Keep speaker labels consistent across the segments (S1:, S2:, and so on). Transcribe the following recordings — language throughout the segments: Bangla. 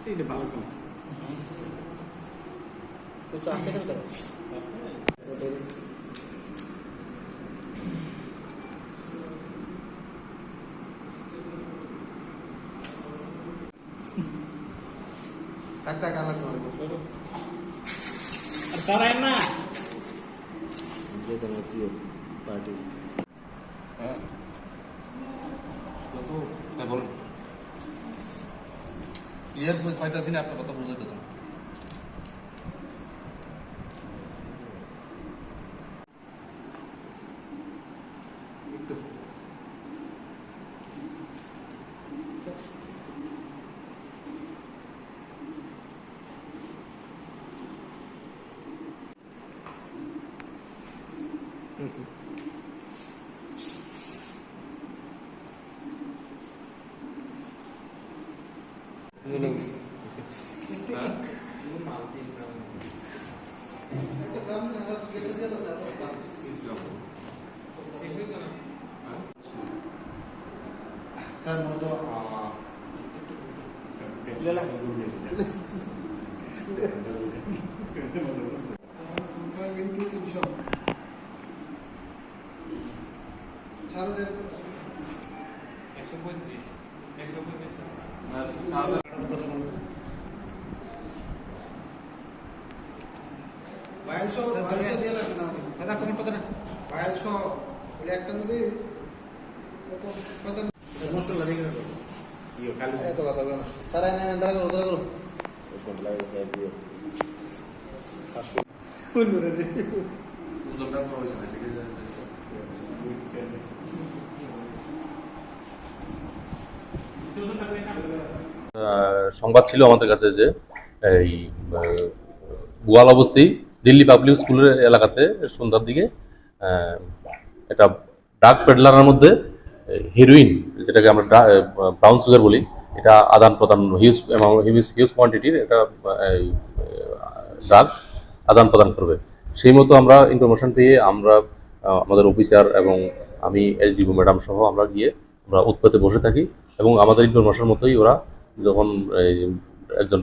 S1: এটা ভালো তো
S2: কিছু আছে না তো
S1: কাটা কালা করব
S2: আর সারাই না
S3: যে তোমার প্রিয় পার্টি
S4: হ্যাঁ তো তাই বলুন ক্লিয়ার পাইতেছি না আপনার কথা বুঝাইতেছেন একটু
S1: স্যার মূলত
S2: এত কথা বলো না সারাই না দাঁড়া করো
S3: কোনটা লাগে প্রিয়
S4: ওজনটা কম হয়েছে না ঠিক আছে
S5: সংবাদ ছিল আমাদের কাছে যে এই গোয়াল অবস্থি দিল্লি পাবলিক স্কুলের এলাকাতে সন্ধ্যার দিকে একটা ড্রাগ পেডলারের মধ্যে হিরোইন যেটাকে আমরা ব্রাউন সুগার বলি এটা আদান প্রদান হিউজ কোয়ান্টিটির এটা ড্রাগস আদান প্রদান করবে সেই মতো আমরা ইনফরমেশন পেয়ে আমরা আমাদের অফিসার এবং আমি এসডিও ম্যাডাম সহ আমরা গিয়ে আমরা উৎপাতে বসে থাকি এবং আমাদের ইনফরমেশন মতোই ওরা যখন একজন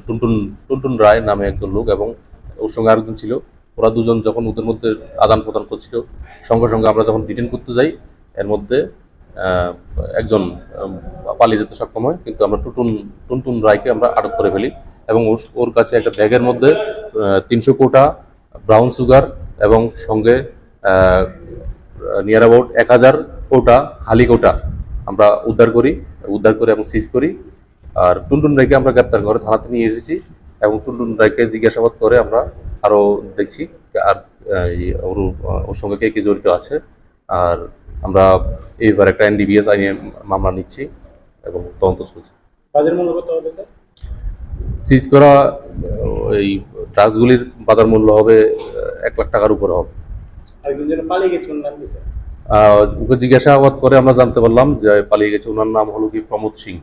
S5: টুনটুন রায় নামে একজন লোক এবং ওর সঙ্গে আরেকজন ছিল ওরা দুজন যখন ওদের মধ্যে আদান প্রদান করছিল সঙ্গে সঙ্গে আমরা যখন ডিটেন করতে যাই এর মধ্যে একজন পালিয়ে যেতে সক্ষম হয় কিন্তু আমরা টুনটুন রায়কে আমরা আটক করে ফেলি এবং ওর কাছে একটা ব্যাগের মধ্যে 300 কোটা ব্রাউন সুগার এবং সঙ্গে নিয়ার অ্যাবাউট 1000 কোটা খালি কোটা আমরা উদ্ধার করে এবং সিজ করি আর টুনটুন রায়কে আমরা গ্রেপ্তার করে থানাতে নিয়ে এসেছি এবং টুনটুন রায়কে জিজ্ঞাসাবাদ করে আমরা আরও দেখছি আর ওর সঙ্গে কে জড়িত আছে আর আমরা এইবার একটা NDPS আইনে মামলা নিচ্ছি এবং তদন্ত চলছে।
S2: বাজার মূল্য কত হবে স্যার?
S5: সিজ করা এই ড্রাগসগুলির বাজার মূল্য হবে 1 লাখ টাকার উপরে হবে।
S2: আরেকজন যেন পালিয়ে গেছে ওনার নাম কি স্যার?
S5: ওকে জিজ্ঞাসাবাদ করে আমরা জানতে পারলাম যে পালিয়ে গেছে ওনার নাম হলো কি প্রমোদ সিং।